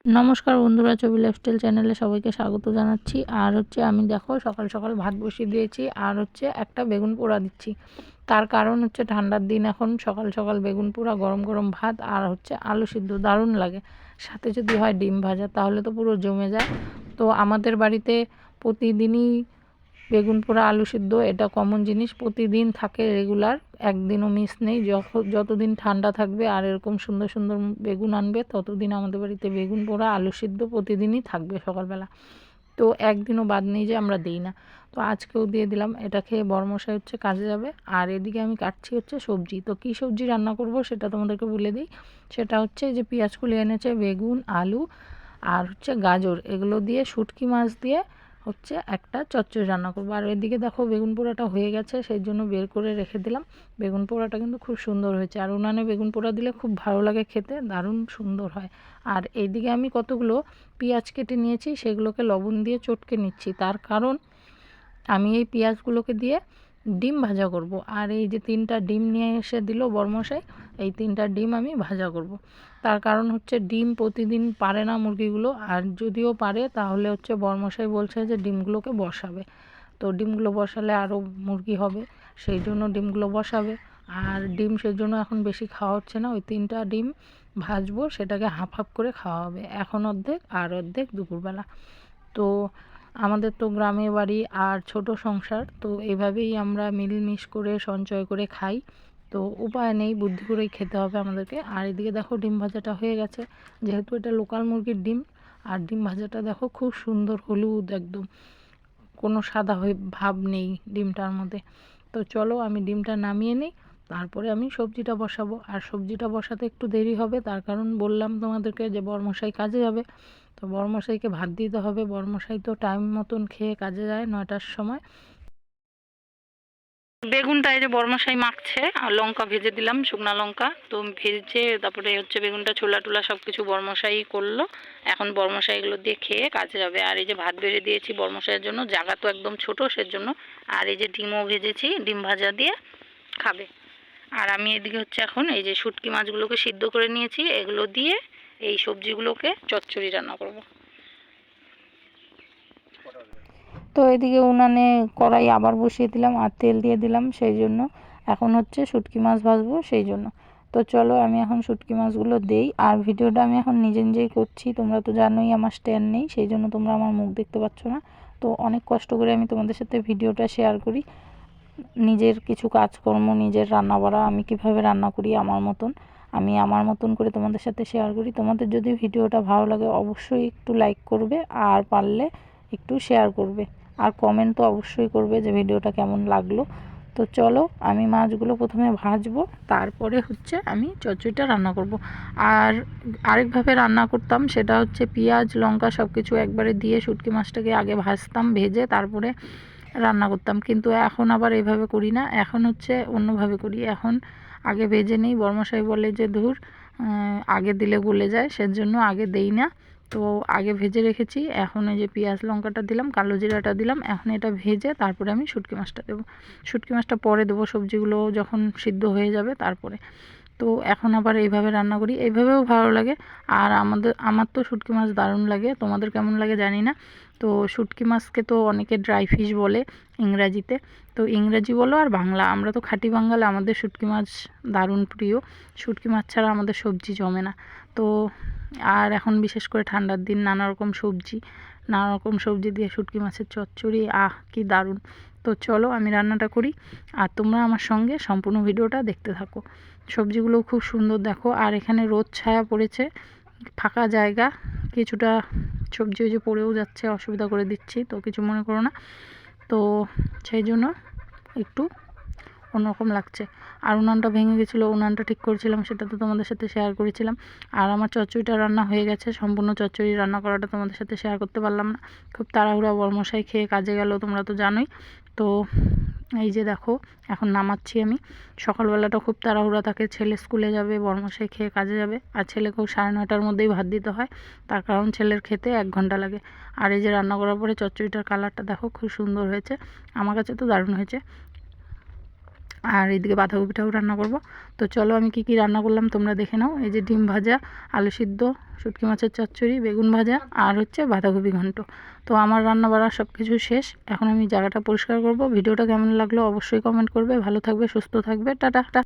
নমস্কার বন্ধুরা, ছবি লাইফস্টাইল চ্যানেলে সবাইকে স্বাগত জানাচ্ছি। আর হচ্ছে আমি দেখো সকাল সকাল ভাত বসিয়ে দিয়েছি আর হচ্ছে একটা বেগুন পোড়া দিচ্ছি। তার কারণ হচ্ছে ঠান্ডার দিন, এখন সকাল সকাল বেগুন পোড়া, গরম গরম ভাত আর হচ্ছে আলু সিদ্ধ দারুণ লাগে। সাথে যদি হয় ডিম ভাজা তাহলে তো পুরো জমে যায়। তো আমাদের বাড়িতে প্রতিদিনই বেগুন পোড়া আলু সিদ্ধ এটা কমন জিনিস, প্রতিদিন থাকে রেগুলার, একদিনও মিস নেই। যতদিন ঠান্ডা থাকবে আর এরকম সুন্দর সুন্দর বেগুন আনবে ততদিন আমাদের বাড়িতে বেগুন পোড়া আলু সিদ্ধ প্রতিদিনই থাকবে সকালবেলা। তো একদিনও বাদ নেই যে আমরা দিই না। তো আজকেও দিয়ে দিলাম। এটা খেয়ে বড়মশাই হচ্ছে কাজে যাবে। আর এদিকে আমি কাটছি হচ্ছে সবজি। তো কী সবজি রান্না করব সেটা তোমাদেরকে বলে দিই। সেটা হচ্ছে যে পেঁয়াজ কুলি এনেছে, বেগুন, আলু আর হচ্ছে গাজর, এগুলো দিয়ে শুটকি মাছ দিয়ে হচ্ছে একটা চচ্চড়ি রান্না করবো। আর এদিকে দেখো বেগুন পোড়াটা হয়ে গেছে, সেই জন্য বের করে রেখে দিলাম। বেগুন পোড়াটা কিন্তু খুব সুন্দর হয়েছে, আর উনানে বেগুন পোড়া দিলে খুব ভালো লাগে খেতে, দারুণ সুন্দর হয়। আর এইদিকে আমি কতগুলো পেঁয়াজ কেটে নিয়েছি, সেগুলোকে লবণ দিয়ে চটকে নিচ্ছি। তার কারণ আমি এই পেঁয়াজগুলোকে দিয়ে ডিম ভাজা করব। আর এই যে 3টা ডিম নিয়ে এসে দিল বড়মশাই, এই 3টা ডিম আমি ভাজা করব। তার কারণ হচ্ছে ডিম প্রতিদিন পারে না মুরগিগুলো, আর যদিও পারে তাহলে হচ্ছে বড়মশাই বলছে যে ডিমগুলোকে বসাবে। তো ডিমগুলো বসালে আরও মুরগি হবে, সেই জন্য ডিমগুলো বসাবে। আর ডিম সেজন্য এখন বেশি খাওয়া হচ্ছে না, ওই 3টা ডিম ভাজবো, সেটাকে হাফ হাফ করে খাওয়া হবে, এখন অর্ধেক আর অর্ধেক দুপুরবেলা। তো আমাদের তো গ্রামে বাড়ি আর ছোট সংসার, তো এইভাবেই আমরা মিলমিশ করে সঞ্চয় করে খাই। তো উপায় নেই, বুদ্ধি করেই খেতে হবে আমাদেরকে। আর এদিকে দেখো ডিম ভাজাটা হয়ে গেছে, যেহেতু এটা লোকাল মুরগির ডিম। আর ডিম ভাজাটা দেখো খুব সুন্দর হলুদ, একদম কোনো সাদা হয়ে ভাব নেই ডিমটার মধ্যে। তো চলো আমি ডিমটা নামিয়ে নিই, তারপরে আমি সবজিটা বসাবো। আর সবজিটা বসাতে একটু দেরি হবে, তার কারণ বললাম তোমাদেরকে যে বড়মশাই কাজে যাবে। তো বড়মশাইকে ভাত দিতে হবে, বড়মশাই তো টাইম মতন খেয়ে কাজে যায় 9টার সময়। বেগুনটা এই যে বড়মশাই মাখছে, আর লঙ্কা ভেজে দিলাম, শুকনো লঙ্কা তো ভেজে তারপরে হচ্ছে বেগুনটা ছোলা টোলা সব কিছু বড়মশাই করলো। এখন বড়মশাই এগুলো দিয়ে খেয়ে কাজে যাবে। আর এই যে ভাত বেড়ে দিয়েছি বড়মশাইয়ের জন্য, জায়গা তো একদম ছোট সেজন্য। আর এই যে ডিমও ভেজেছি, ডিম ভাজা দিয়ে খাবে। আর আমি এদিকে হচ্ছে এখন এই যে শুটকি মাছগুলোকে সিদ্ধ করে নিয়েছি, এগুলো দিয়ে এই সবজিগুলোকে চচ্চড়ি রান্না করব। তো এদিকে উনানে কড়াই আবার বসিয়ে দিলাম আর তেল দিয়ে দিলাম, সেই জন্য এখন হচ্ছে শুটকি মাছ ভাজবো, সেই জন্য। তো চলো আমি এখন শুটকি মাছগুলো দেই। আর ভিডিওটা আমি এখন নিজে নিজেই করছি, তোমরা তো জানোই আমার স্ট্যান্ড নেই, সেই জন্য তোমরা আমার মুখ দেখতে পাচ্ছ না। তো অনেক কষ্ট করে আমি তোমাদের সাথে ভিডিওটা শেয়ার করি, নিজের কিছু কাজকর্ম, নিজের রান্না বাড়া, আমি কিভাবে রান্না করি আমার মতন, আমি আমার মতন করে তোমাদের সাথে শেয়ার করি। তোমাদের যদি ভিডিওটা ভালো লাগে অবশ্যই একটু লাইক করবে, আর পারলে একটু শেয়ার করবে, আর কমেন্ট তো অবশ্যই করবে যে ভিডিওটা কেমন লাগলো। তো চলো আমি মাছগুলো প্রথমে ভাজবো, তারপরে হচ্ছে আমি চচ্চড়িটা রান্না করব। আর আরেকভাবে রান্না করতাম, সেটা হচ্ছে পেঁয়াজ লঙ্কা সব কিছু একবারে দিয়ে শুটকি মাছটাকে আগে ভাজতাম, ভেজে তারপরে রান্না করতাম। কিন্তু এখন আবার এইভাবে করি না, এখন হচ্ছে অন্যভাবে করি। এখন আগে ভেজে নিই, বড়মশাই বলে যে ধুর আগে দিলে গলে যায়, সেজন্য আগে দেই না। তো আগে ভেজে রেখেছি, এখন এই যে পেঁয়াজ লঙ্কাটা দিলাম, কালো জিরাটা দিলাম, এখন এটা ভেজে তারপরে আমি শুটকি মাছটা দেবো। শুটকি মাছটা পরে দেবো, সবজিগুলো যখন সিদ্ধ হয়ে যাবে তারপরে। তো এখন আবার এইভাবে রান্না করি, এইভাবেও ভালো লাগে। আর আমার তো শুটকি মাছ দারুণ লাগে, তোমাদের কেমন লাগে জানি না। তো শুটকি মাছকে তো অনেকে ড্রাই ফিশ বলে ইংরাজিতে, তো ইংরাজি বলো আর বাংলা, আমরা তো খাঁটি বাঙালি, আমাদের শুটকি মাছ দারুণ প্রিয়। শুটকি মাছ ছাড়া আমাদের সবজি জমে না। তো আর এখন বিশেষ করে ঠান্ডার দিন নানা রকম সবজি দিয়ে শুটকি মাছের চচ্চড়ি, কি দারুণ। তো চলো আমি রান্নাটা করি, আর তোমরা আমার সঙ্গে সম্পূর্ণ ভিডিওটা দেখতে থাকো। সবজিগুলো খুব সুন্দর দেখো, আর এখানে রোদ ছায়া পড়েছে, ফাঁকা জায়গা, কিছুটা সবজি ওই যে পড়েও যাচ্ছে, অসুবিধা করে দিচ্ছি, তো কিছু মনে করো না। তো সেই জন্য একটু অন্যরকম লাগছে। আর উনানটা ভেঙে গেছিলো, উনানটা ঠিক করেছিলাম, সেটা তো তোমাদের সাথে শেয়ার করেছিলাম। আর আমার চচ্চড়িটা রান্না হয়ে গেছে, সম্পূর্ণ চচ্চড়ি রান্না করাটা তোমাদের সাথে শেয়ার করতে পারলাম না, খুব তাড়াহুড়া, বরমশাই খেয়ে কাজে গেল, তোমরা তো জানোই। তো এই যে দেখো এখন নামাচ্ছি আমি। সকালবেলাটা খুব তাড়াহুড়া থাকে, ছেলে স্কুলে যাবে, বরমশাই খেয়ে কাজে যাবে, আর ছেলেকেও 9:30টার মধ্যেই ভাত দিতে হয়, তার কারণ ছেলের খেতে 1 ঘন্টা লাগে। আর এই যে রান্না করার পরে চচ্চড়িটার কালারটা দেখো, খুব সুন্দর হয়েছে, আমার কাছে তো দারুণ হয়েছে। আর এইদিকে বাঁধাকপিটাও রান্না করব। তো চলো আমি কি কি রান্না করলাম তোমরা দেখে নাও। এই যে ডিম ভাজা, আলু সিদ্ধ, শুটকি মাছের চচ্চড়ি, বেগুন ভাজা, আর হচ্ছে বাঁধাকপি ঘন্ট। তো আমার রান্না বাড়া সব কিছু শেষ, এখন আমি জায়গাটা পরিষ্কার করব। ভিডিওটা কেমন লাগলো অবশ্যই কমেন্ট করবে। ভালো থাকবে, সুস্থ থাকবে, টাটা।